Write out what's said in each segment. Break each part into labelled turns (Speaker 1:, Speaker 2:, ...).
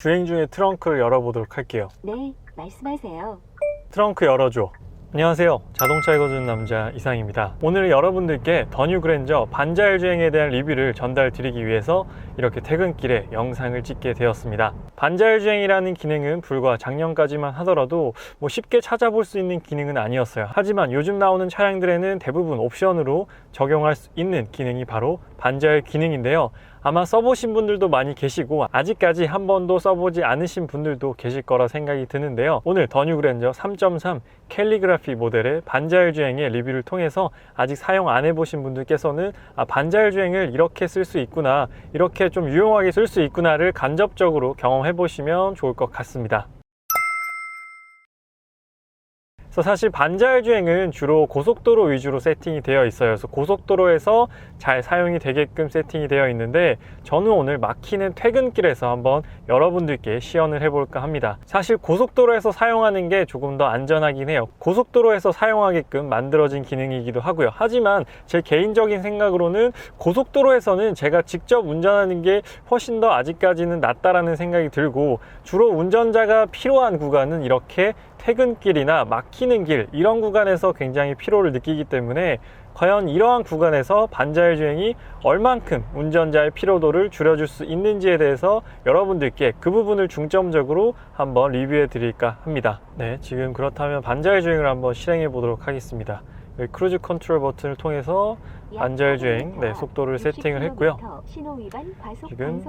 Speaker 1: 주행 중에 트렁크를 열어보도록 할게요.
Speaker 2: 네, 말씀하세요.
Speaker 1: 트렁크 열어줘. 안녕하세요, 자동차 읽어주는 남자 이상입니다. 오늘 여러분들께 더 뉴 그랜저 반자율 주행에 대한 리뷰를 전달 드리기 위해서 이렇게 퇴근길에 영상을 찍게 되었습니다. 반자율 주행이라는 기능은 불과 작년까지만 하더라도 쉽게 찾아볼 수 있는 기능은 아니었어요. 하지만 요즘 나오는 차량들에는 대부분 옵션으로 적용할 수 있는 기능이 바로 반자율 기능인데요. 아마 써보신 분들도 많이 계시고 아직까지 한 번도 써보지 않으신 분들도 계실 거라 생각이 드는데요. 오늘 더 뉴 그랜저 3.3 캘리그라피 모델의 반자율 주행의 리뷰를 통해서 아직 사용 안 해보신 분들께서는 반자율 주행을 이렇게 쓸 수 있구나, 이렇게 좀 유용하게 쓸 수 있구나를 간접적으로 경험해 보시면 좋을 것 같습니다. 사실 반자율 주행은 주로 고속도로 위주로 세팅이 되어 있어요. 그래서 고속도로에서 잘 사용이 되게끔 세팅이 되어 있는데, 저는 오늘 막히는 퇴근길에서 한번 여러분들께 시연을 해볼까 합니다. 사실 고속도로에서 사용하는 게 조금 더 안전하긴 해요. 고속도로에서 사용하게끔 만들어진 기능이기도 하고요. 하지만 제 개인적인 생각으로는 고속도로에서는 제가 직접 운전하는 게 훨씬 더 아직까지는 낫다라는 생각이 들고, 주로 운전자가 필요한 구간은 이렇게 퇴근길이나 막히는 길, 이런 구간에서 굉장히 피로를 느끼기 때문에 과연 이러한 구간에서 반자율 주행이 얼만큼 운전자의 피로도를 줄여줄 수 있는지에 대해서 여러분들께 그 부분을 중점적으로 한번 리뷰해 드릴까 합니다. 네, 지금 그렇다면 반자율 주행을 한번 실행해 보도록 하겠습니다. 크루즈 컨트롤 버튼을 통해서 반자율 주행 속도를 세팅을 했고요. 지금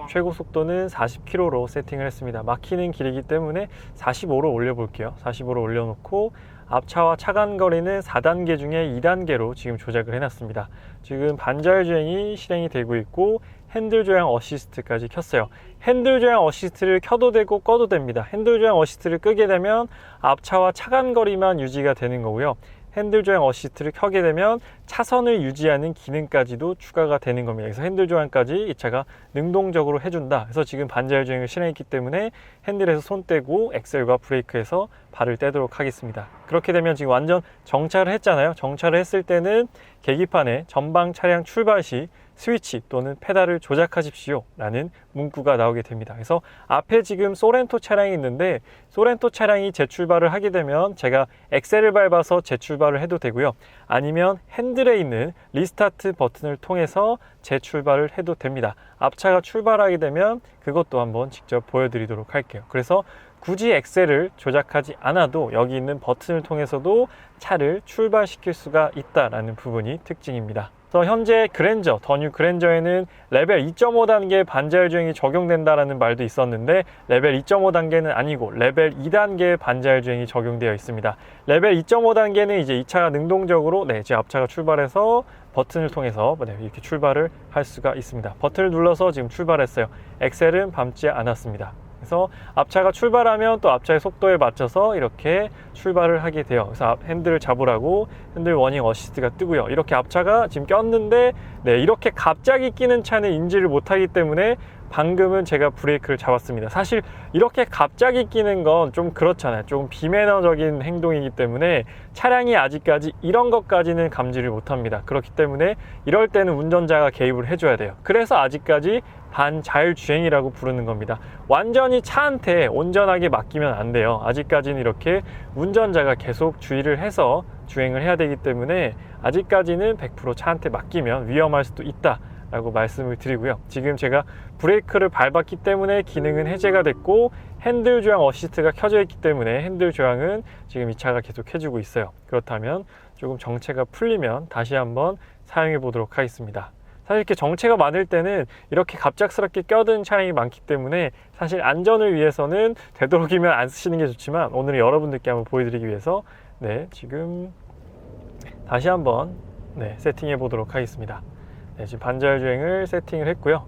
Speaker 1: 최고 속도는 40km로 세팅을 했습니다. 막히는 길이기 때문에 45로 올려볼게요. 45로 올려놓고 앞차와 차간 거리는 4단계 중에 2단계로 지금 조작을 해놨습니다. 지금 반자율 주행이 실행이 되고 있고 핸들 조향 어시스트까지 켰어요. 핸들 조향 어시스트를 켜도 되고 꺼도 됩니다. 핸들 조향 어시스트를 끄게 되면 앞차와 차간 거리만 유지가 되는 거고요. 핸들 조향 어시스트를 켜게 되면 차선을 유지하는 기능까지도 추가가 되는 겁니다. 그래서 핸들 조향까지 이 차가 능동적으로 해준다. 그래서 지금 반자율 주행을 실행했기 때문에 핸들에서 손 떼고 엑셀과 브레이크에서 발을 떼도록 하겠습니다. 그렇게 되면 지금 완전 정차를 했잖아요. 정차를 했을 때는 계기판에 전방 차량 출발 시 스위치 또는 페달을 조작하십시오 라는 문구가 나오게 됩니다. 그래서 앞에 지금 소렌토 차량이 있는데, 소렌토 차량이 재출발을 하게 되면 제가 엑셀을 밟아서 재출발을 해도 되고요. 아니면 핸들에 있는 리스타트 버튼을 통해서 재출발을 해도 됩니다. 앞차가 출발하게 되면 그것도 한번 직접 보여드리도록 할게요. 그래서 굳이 엑셀을 조작하지 않아도 여기 있는 버튼을 통해서도 차를 출발시킬 수가 있다는 부분이 특징입니다. 그래서 현재 그랜저, 더 뉴 그랜저에는 레벨 2.5 단계 반자율 주행이 적용된다라는 말도 있었는데, 레벨 2.5 단계는 아니고 레벨 2단계 반자율 주행이 적용되어 있습니다. 레벨 2.5 단계는 이제 이 차가 능동적으로 제 앞차가 출발해서 버튼을 통해서 이렇게 출발을 할 수가 있습니다. 버튼을 눌러서 지금 출발했어요. 엑셀은 밟지 않았습니다. 그래서 앞차가 출발하면 또 앞차의 속도에 맞춰서 이렇게 출발을 하게 돼요. 그래서 핸들을 잡으라고 핸들 워닝 어시스트가 뜨고요. 이렇게 앞차가 지금 꼈는데 이렇게 갑자기 끼는 차는 인지를 못하기 때문에 방금은 제가 브레이크를 잡았습니다. 사실 이렇게 갑자기 끼는 건 좀 그렇잖아요. 좀 비매너적인 행동이기 때문에 차량이 아직까지 이런 것까지는 감지를 못합니다. 그렇기 때문에 이럴 때는 운전자가 개입을 해줘야 돼요. 그래서 아직까지 반자율 주행이라고 부르는 겁니다. 완전히 차한테 온전하게 맡기면 안 돼요. 아직까지는 이렇게 운전자가 계속 주의를 해서 주행을 해야 되기 때문에 아직까지는 100% 차한테 맡기면 위험할 수도 있다 라고 말씀을 드리고요. 지금 제가 브레이크를 밟았기 때문에 기능은 해제가 됐고, 핸들 조향 어시스트가 켜져 있기 때문에 핸들 조향은 지금 이 차가 계속 해주고 있어요. 그렇다면 조금 정체가 풀리면 다시 한번 사용해 보도록 하겠습니다. 사실 이렇게 정체가 많을 때는 이렇게 갑작스럽게 껴든 차량이 많기 때문에 사실 안전을 위해서는 되도록이면 안 쓰시는 게 좋지만, 오늘 여러분들께 한번 보여드리기 위해서 지금 다시 한번 세팅해 보도록 하겠습니다. 지금 반자율 주행을 세팅을 했고요.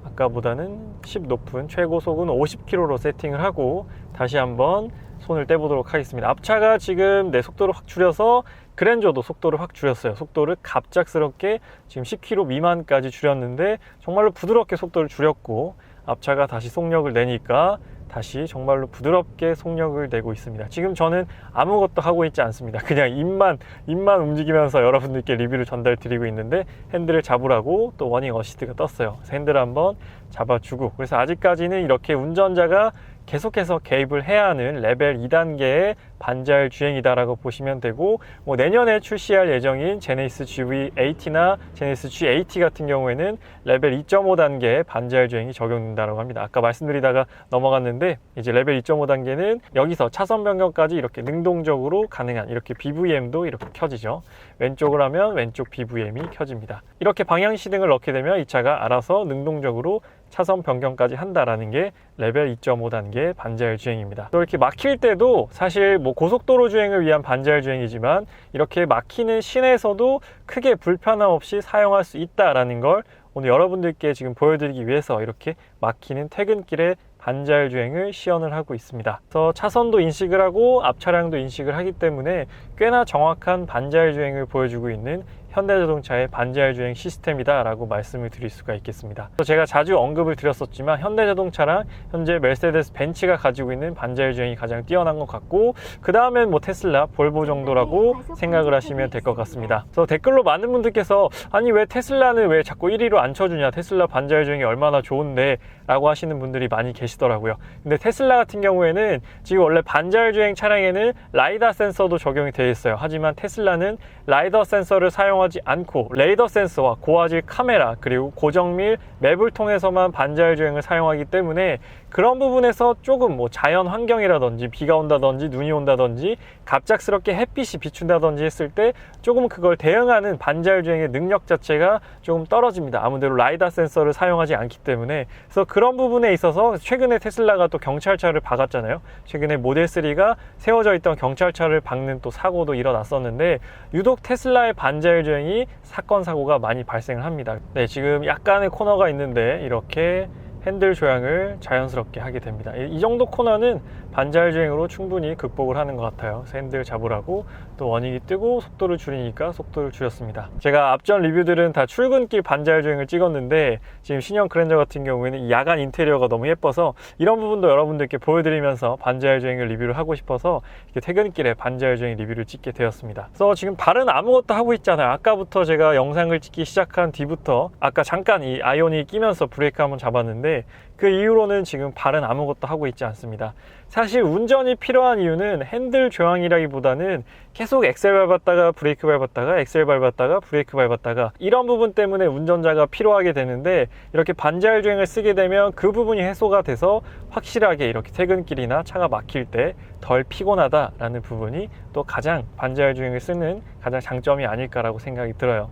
Speaker 1: 아까보다는 10 높은 최고 속은 50km로 세팅을 하고 다시 한번 손을 떼보도록 하겠습니다. 앞차가 지금 속도를 확 줄여서, 그랜저도 속도를 확 줄였어요. 속도를 갑작스럽게 지금 10km 미만까지 줄였는데 정말로 부드럽게 속도를 줄였고, 앞차가 다시 속력을 내니까 다시 정말로 부드럽게 속력을 내고 있습니다. 지금 저는 아무것도 하고 있지 않습니다. 그냥 입만 움직이면서 여러분들께 리뷰를 전달 드리고 있는데 핸들을 잡으라고 또 워닝 어시스트가 떴어요. 그래서 핸들을 한번 잡아주고, 그래서 아직까지는 이렇게 운전자가 계속해서 개입을 해야 하는 레벨 2단계의 반자율 주행이다라고 보시면 되고, 뭐 내년에 출시할 예정인 제네시스 GV80나 제네시스 G80 같은 경우에는 레벨 2.5단계의 반자율 주행이 적용된다고 합니다. 아까 말씀드리다가 넘어갔는데, 이제 레벨 2.5단계는 여기서 차선 변경까지 이렇게 능동적으로 가능한 이렇게 BVM도 이렇게 켜지죠. 왼쪽을 하면 왼쪽 BVM이 켜집니다. 이렇게 방향 시등을 넣게 되면 이 차가 알아서 능동적으로 차선 변경까지 한다라는 게 레벨 2.5단계 반자율 주행입니다. 또 이렇게 막힐 때도 사실 뭐 고속도로 주행을 위한 반자율 주행이지만 이렇게 막히는 시내에서도 크게 불편함 없이 사용할 수 있다라는 걸 오늘 여러분들께 지금 보여드리기 위해서 이렇게 막히는 퇴근길에 반자율 주행을 시연을 하고 있습니다. 그래서 차선도 인식을 하고 앞 차량도 인식을 하기 때문에 꽤나 정확한 반자율 주행을 보여주고 있는 현대자동차의 반자율 주행 시스템이다 라고 말씀을 드릴 수가 있겠습니다. 제가 자주 언급을 드렸었지만 현대자동차랑 현재 메르세데스 벤츠가 가지고 있는 반자율 주행이 가장 뛰어난 것 같고, 그 다음엔 뭐 테슬라, 볼보 정도라고 생각을 하시면 될 것 같습니다. 그래서 댓글로 많은 분들께서 아니 왜 테슬라는 왜 자꾸 1위로 안 쳐주냐, 테슬라 반자율 주행이 얼마나 좋은데 라고 하시는 분들이 많이 계시더라고요. 근데 테슬라 같은 경우에는 지금 원래 반자율 주행 차량에는 라이다 센서도 적용이 되어 있어요. 하지만 테슬라는 라이더 센서를 사용하지 않고 레이더 센서와 고화질 카메라 그리고 고정밀 맵을 통해서만 반자율 주행을 사용하기 때문에 그런 부분에서 조금 뭐 자연 환경이라든지 비가 온다든지 눈이 온다든지 갑작스럽게 햇빛이 비춘다든지 했을 때 조금 그걸 대응하는 반자율 주행의 능력 자체가 조금 떨어집니다. 아무래도 라이다 센서를 사용하지 않기 때문에. 그래서 그런 부분에 있어서 최근에 테슬라가 또 경찰차를 박았잖아요. 최근에 모델 3가 세워져 있던 경찰차를 박는 또 사고도 일어났었는데 유독 테슬라의 반자율 주행이 사건 사고가 많이 발생을 합니다. 네, 지금 약간의 코너가 있는데 이렇게 핸들 조향을 자연스럽게 하게 됩니다. 이 정도 코너는 반자율 주행으로 충분히 극복을 하는 것 같아요. 그래서 핸들 잡으라고 또 워닝이 뜨고 속도를 줄이니까 속도를 줄였습니다. 제가 앞전 리뷰들은 다 출근길 반자율 주행을 찍었는데 지금 신형 그랜저 같은 경우에는 이 야간 인테리어가 너무 예뻐서 이런 부분도 여러분들께 보여드리면서 반자율 주행을 리뷰를 하고 싶어서 이렇게 퇴근길에 반자율 주행 리뷰를 찍게 되었습니다. 그래서 지금 발은 아무것도 하고 있잖아요. 아까부터 제가 영상을 찍기 시작한 뒤부터 아까 잠깐 이 아이오닉 끼면서 브레이크 한번 잡았는데 그 이후로는 지금 발은 아무것도 하고 있지 않습니다. 사실 운전이 필요한 이유는 핸들 조향이라기보다는 계속 엑셀 밟았다가 브레이크 밟았다가 엑셀 밟았다가 브레이크 밟았다가 이런 부분 때문에 운전자가 필요하게 되는데 이렇게 반자율 주행을 쓰게 되면 그 부분이 해소가 돼서 확실하게 이렇게 퇴근길이나 차가 막힐 때 덜 피곤하다라는 부분이 또 가장 반자율 주행을 쓰는 가장 장점이 아닐까라고 생각이 들어요.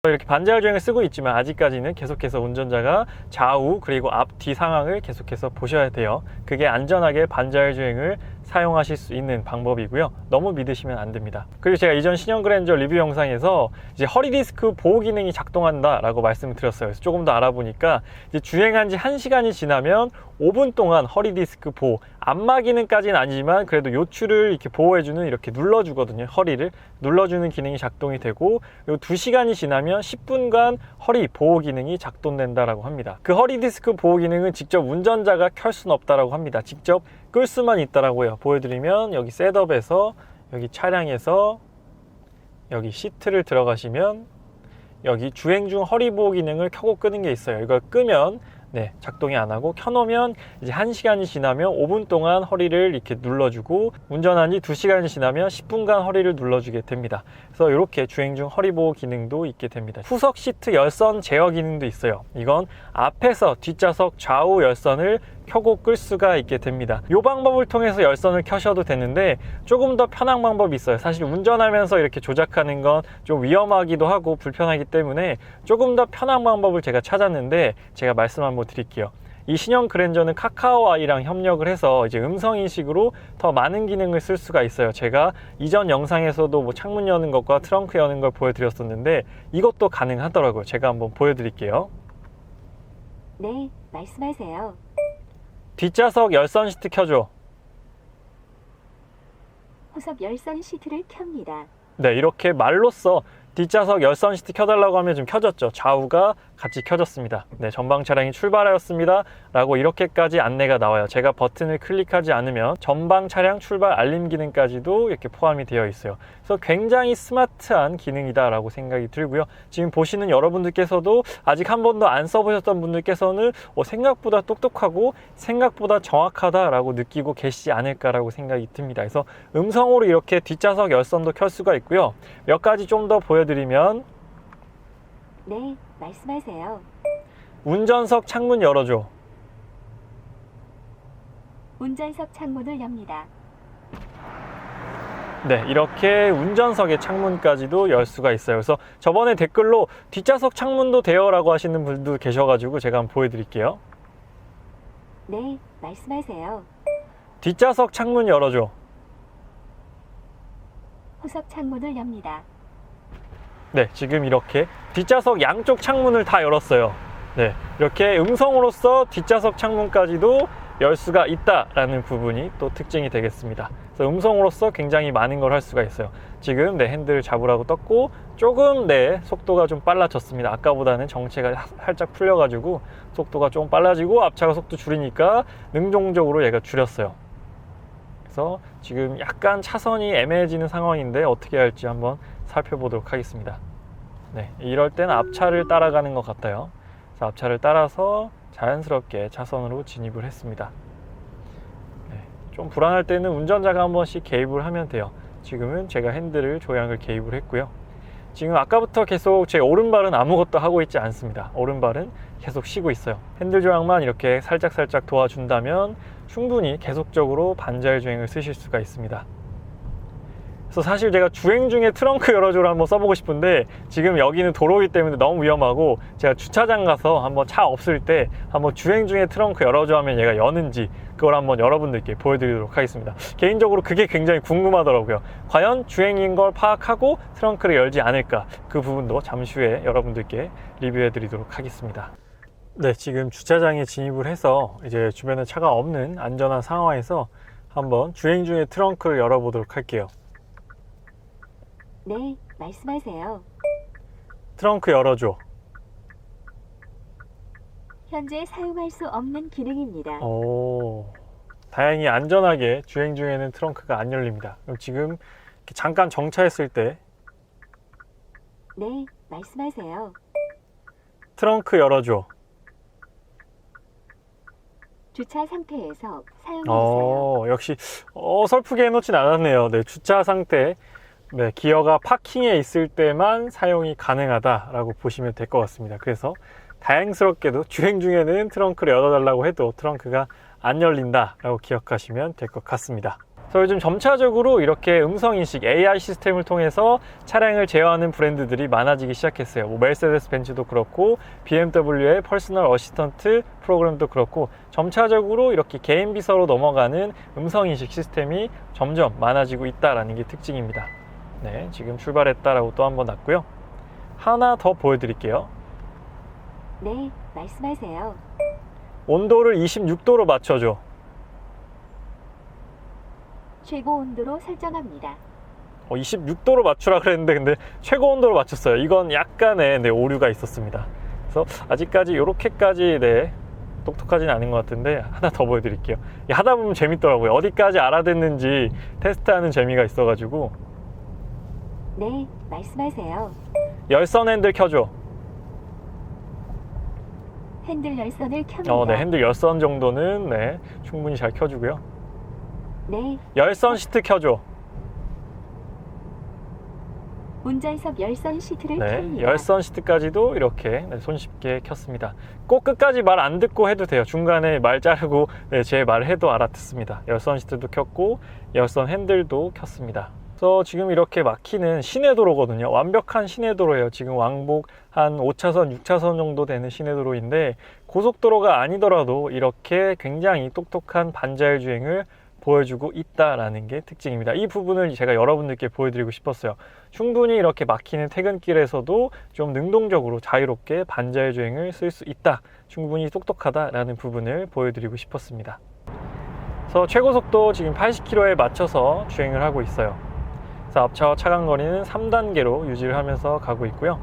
Speaker 1: 이렇게 반자율 주행을 쓰고 있지만 아직까지는 계속해서 운전자가 좌우 그리고 앞, 뒤 상황을 계속해서 보셔야 돼요. 그게 안전하게 반자율 주행을 사용하실 수 있는 방법이고요. 너무 믿으시면 안 됩니다. 그리고 제가 이전 신형 그랜저 리뷰 영상에서 이제 허리 디스크 보호 기능이 작동한다 라고 말씀을 드렸어요. 그래서 조금 더 알아보니까 이제 주행한 지 1시간이 지나면 5분 동안 허리 디스크 보호, 안마 기능까지는 아니지만 그래도 요추를 이렇게 보호해주는 이렇게 눌러주거든요. 허리를 눌러주는 기능이 작동이 되고, 그리고 2시간이 지나면 10분간 허리 보호 기능이 작동된다라고 합니다. 그 허리 디스크 보호 기능은 직접 운전자가 켤 수는 없다라고 합니다. 직접 끌 수만 있다라고요. 보여드리면 여기 셋업에서 여기 차량에서 여기 시트를 들어가시면 여기 주행 중 허리 보호 기능을 켜고 끄는 게 있어요. 이걸 끄면 작동이 안 하고 켜놓으면 이제 1시간이 지나면 5분 동안 허리를 이렇게 눌러주고 운전한 지 2시간이 지나면 10분간 허리를 눌러주게 됩니다. 그래서 이렇게 주행 중 허리 보호 기능도 있게 됩니다. 후석 시트 열선 제어 기능도 있어요. 이건 앞에서 뒷좌석 좌우 열선을 켜고 끌 수가 있게 됩니다. 이 방법을 통해서 열선을 켜셔도 되는데 조금 더 편한 방법이 있어요. 사실 운전하면서 이렇게 조작하는 건 좀 위험하기도 하고 불편하기 때문에 조금 더 편한 방법을 제가 찾았는데 제가 말씀 한번 드릴게요. 이 신형 그랜저는 카카오아이랑 협력을 해서 이제 음성 인식으로 더 많은 기능을 쓸 수가 있어요. 제가 이전 영상에서도 뭐 창문 여는 것과 트렁크 여는 걸 보여드렸었는데 이것도 가능하더라고요. 제가 한번 보여드릴게요.
Speaker 2: 네, 말씀하세요.
Speaker 1: 뒷좌석 열선 시트 켜줘.
Speaker 2: 후석 열선 시트를 켭니다.
Speaker 1: 네, 이렇게 말로써 뒷좌석 열선 시트 켜달라고 하면 좀 켜졌죠. 좌우가 같이 켜졌습니다. 네, 전방 차량이 출발하였습니다 라고 이렇게까지 안내가 나와요. 제가 버튼을 클릭하지 않으면 전방 차량 출발 알림 기능까지도 이렇게 포함이 되어 있어요. 그래서 굉장히 스마트한 기능이다 라고 생각이 들고요. 지금 보시는 여러분들께서도 아직 한 번도 안 써보셨던 분들께서는 생각보다 똑똑하고 생각보다 정확하다 라고 느끼고 계시지 않을까 라고 생각이 듭니다. 그래서 음성으로 이렇게 뒷좌석 열선도 켤 수가 있고요. 몇 가지 좀 더 보여드리면,
Speaker 2: 네, 말씀하세요.
Speaker 1: 운전석 창문 열어줘.
Speaker 2: 운전석 창문을 엽니다.
Speaker 1: 네, 이렇게 운전석의 창문까지도 열 수가 있어요. 그래서 저번에 댓글로 뒷좌석 창문도 돼요 라고 하시는 분도 계셔가지고 제가 한번 보여드릴게요.
Speaker 2: 네, 말씀하세요.
Speaker 1: 뒷좌석 창문 열어줘.
Speaker 2: 후석 창문을 엽니다.
Speaker 1: 네, 지금 이렇게 뒷좌석 양쪽 창문을 다 열었어요. 네, 이렇게 음성으로서 뒷좌석 창문까지도 열 수가 있다라는 부분이 또 특징이 되겠습니다. 그래서 음성으로서 굉장히 많은 걸 할 수가 있어요. 지금 핸들을 잡으라고 떴고 조금 속도가 좀 빨라졌습니다. 아까보다는 정체가 살짝 풀려가지고 속도가 좀 빨라지고 앞차가 속도 줄이니까 능동적으로 얘가 줄였어요. 그래서 지금 약간 차선이 애매해지는 상황인데 어떻게 할지 한번 살펴보도록 하겠습니다. 네, 이럴 땐 앞차를 따라가는 것 같아요. 그래서 앞차를 따라서 자연스럽게 차선으로 진입을 했습니다. 네, 좀 불안할 때는 운전자가 한 번씩 개입을 하면 돼요. 지금은 제가 핸들을 조향을 개입을 했고요. 지금 아까부터 계속 제 오른발은 아무것도 하고 있지 않습니다. 오른발은 계속 쉬고 있어요. 핸들 조향만 이렇게 살짝 도와준다면 충분히 계속적으로 반자율 주행을 쓰실 수가 있습니다. 그래서 사실 제가 주행 중에 트렁크 열어줘를 한번 써보고 싶은데 지금 여기는 도로이기 때문에 너무 위험하고 제가 주차장 가서 한번 차 없을 때 한번 주행 중에 트렁크 열어줘 하면 얘가 여는지 그걸 한번 여러분들께 보여드리도록 하겠습니다. 개인적으로 그게 굉장히 궁금하더라고요. 과연 주행인 걸 파악하고 트렁크를 열지 않을까, 그 부분도 잠시 후에 여러분들께 리뷰해 드리도록 하겠습니다. 네, 지금 주차장에 진입을 해서 이제 주변에 차가 없는 안전한 상황에서 한번 주행 중에 트렁크를 열어보도록 할게요.
Speaker 2: 네, 말씀하세요.
Speaker 1: 트렁크 열어줘.
Speaker 2: 현재 사용할 수 없는 기능입니다.
Speaker 1: 다행히 안전하게 주행 중에는 트렁크가 안 열립니다. 그럼 지금 이렇게 잠깐 정차했을 때
Speaker 2: 네, 말씀하세요. 트렁크
Speaker 1: 열어줘.
Speaker 2: 주차 상태에서 사용해주세요.
Speaker 1: 역시 어설프게 해놓진 않았네요. 네, 주차 상태, 네, 기어가 파킹에 있을 때만 사용이 가능하다라고 보시면 될 것 같습니다. 그래서 다행스럽게도 주행 중에는 트렁크를 열어달라고 해도 트렁크가 안 열린다라고 기억하시면 될 것 같습니다. 그래서 요즘 점차적으로 이렇게 음성인식 AI 시스템을 통해서 차량을 제어하는 브랜드들이 많아지기 시작했어요. 메르세데스 벤츠도 그렇고 BMW의 퍼스널 어시스턴트 프로그램도 그렇고 점차적으로 이렇게 개인 비서로 넘어가는 음성인식 시스템이 점점 많아지고 있다는 게 특징입니다. 네, 지금 출발했다라고 또 한번 났고요. 하나 더 보여드릴게요.
Speaker 2: 네, 말씀하세요.
Speaker 1: 온도를 26도로 맞춰줘.
Speaker 2: 최고 온도로 설정합니다.
Speaker 1: 26도로 맞추라 그랬는데 근데 최고 온도로 맞췄어요. 이건 약간의 오류가 있었습니다. 그래서 아직까지 이렇게까지 똑똑하진 않은 것 같은데 하나 더 보여드릴게요. 하다 보면 재밌더라고요. 어디까지 알아듣는지 테스트하는 재미가 있어가지고.
Speaker 2: 네, 말씀하세요.
Speaker 1: 열선 핸들 켜줘.
Speaker 2: 핸들 열선을 켭니다.
Speaker 1: 네, 핸들 열선 정도는 충분히 잘 켜주고요.
Speaker 2: 네,
Speaker 1: 열선 시트 켜줘.
Speaker 2: 운전석 열선 시트를
Speaker 1: 네,
Speaker 2: 켭니다.
Speaker 1: 열선 시트까지도 이렇게 손쉽게 켰습니다. 꼭 끝까지 말 안 듣고 해도 돼요. 중간에 말 자르고 제 말을 해도 알아듣습니다. 열선 시트도 켰고 열선 핸들도 켰습니다. 그래서 지금 이렇게 막히는 시내도로거든요. 완벽한 시내도로예요. 지금 왕복 한 5차선, 6차선 정도 되는 시내도로인데 고속도로가 아니더라도 이렇게 굉장히 똑똑한 반자율 주행을 보여주고 있다라는 게 특징입니다. 이 부분을 제가 여러분들께 보여드리고 싶었어요. 충분히 이렇게 막히는 퇴근길에서도 좀 능동적으로 자유롭게 반자율 주행을 쓸 수 있다. 충분히 똑똑하다라는 부분을 보여드리고 싶었습니다. 그래서 최고 속도 지금 80km에 맞춰서 주행을 하고 있어요. 그래서 앞차와 차간 거리는 3단계로 유지를 하면서 가고 있고요.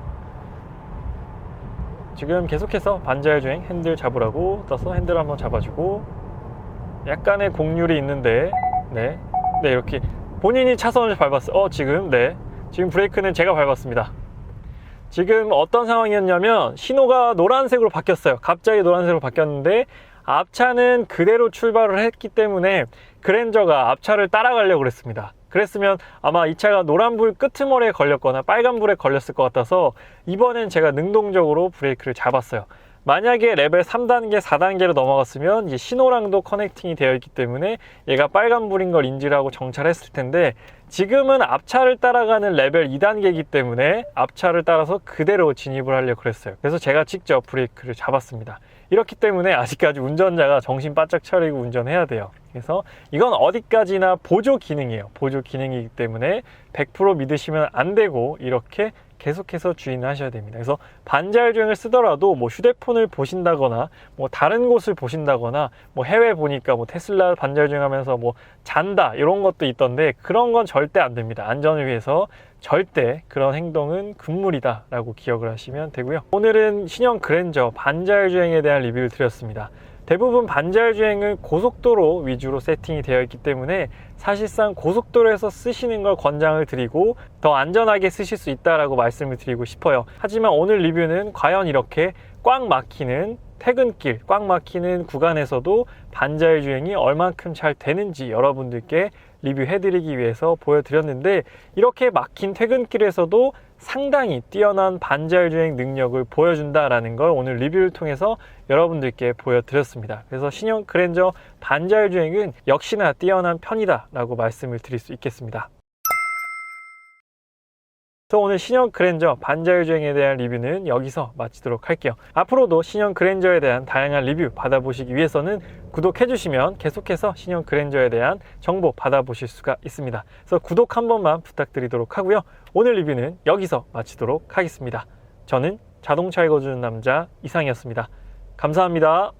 Speaker 1: 지금 계속해서 반자율주행 핸들 잡으라고 떠서 핸들 한번 잡아주고, 약간의 곡률이 있는데 네 이렇게 본인이 차선을 밟았어요. 지금 지금 브레이크는 제가 밟았습니다. 지금 어떤 상황이었냐면 신호가 노란색으로 바뀌었어요. 갑자기 노란색으로 바뀌었는데 앞차는 그대로 출발을 했기 때문에 그랜저가 앞차를 따라가려고 그랬습니다. 그랬으면 아마 이 차가 노란불 끄트머리에 걸렸거나 빨간불에 걸렸을 것 같아서 이번엔 제가 능동적으로 브레이크를 잡았어요. 만약에 레벨 3단계, 4단계로 넘어갔으면 이제 신호랑도 커넥팅이 되어 있기 때문에 얘가 빨간불인 걸 인지를 하고 정차를 했을 텐데, 지금은 앞차를 따라가는 레벨 2단계이기 때문에 앞차를 따라서 그대로 진입을 하려고 그랬어요. 그래서 제가 직접 브레이크를 잡았습니다. 이렇기 때문에 아직까지 운전자가 정신 바짝 차리고 운전해야 돼요. 그래서 이건 어디까지나 보조 기능이에요. 보조 기능이기 때문에 100% 믿으시면 안 되고 이렇게 계속해서 주의는 하셔야 됩니다. 그래서 반자율주행을 쓰더라도 뭐 휴대폰을 보신다거나 뭐 다른 곳을 보신다거나 뭐 해외 보니까 뭐 테슬라 반자율주행하면서 뭐 잔다 이런 것도 있던데, 그런 건 절대 안 됩니다. 안전을 위해서 절대 그런 행동은 금물이다 라고 기억을 하시면 되고요. 오늘은 신형 그랜저 반자율주행에 대한 리뷰를 드렸습니다. 대부분 반자율주행은 고속도로 위주로 세팅이 되어 있기 때문에 사실상 고속도로에서 쓰시는 걸 권장을 드리고 더 안전하게 쓰실 수 있다라고 말씀을 드리고 싶어요. 하지만 오늘 리뷰는 과연 이렇게 꽉 막히는 퇴근길, 꽉 막히는 구간에서도 반자율주행이 얼만큼 잘 되는지 여러분들께 리뷰해드리기 위해서 보여드렸는데, 이렇게 막힌 퇴근길에서도 상당히 뛰어난 반자율주행 능력을 보여준다라는 걸 오늘 리뷰를 통해서 여러분들께 보여드렸습니다. 그래서 신형 그랜저 반자율주행은 역시나 뛰어난 편이다 라고 말씀을 드릴 수 있겠습니다. 그래서 오늘 신형 그랜저 반자율주행에 대한 리뷰는 여기서 마치도록 할게요. 앞으로도 신형 그랜저에 대한 다양한 리뷰 받아보시기 위해서는 구독해주시면 계속해서 신형 그랜저에 대한 정보 받아보실 수가 있습니다. 그래서 구독 한 번만 부탁드리도록 하고요. 오늘 리뷰는 여기서 마치도록 하겠습니다. 저는 자동차 읽어주는 남자 이상이었습니다. 감사합니다.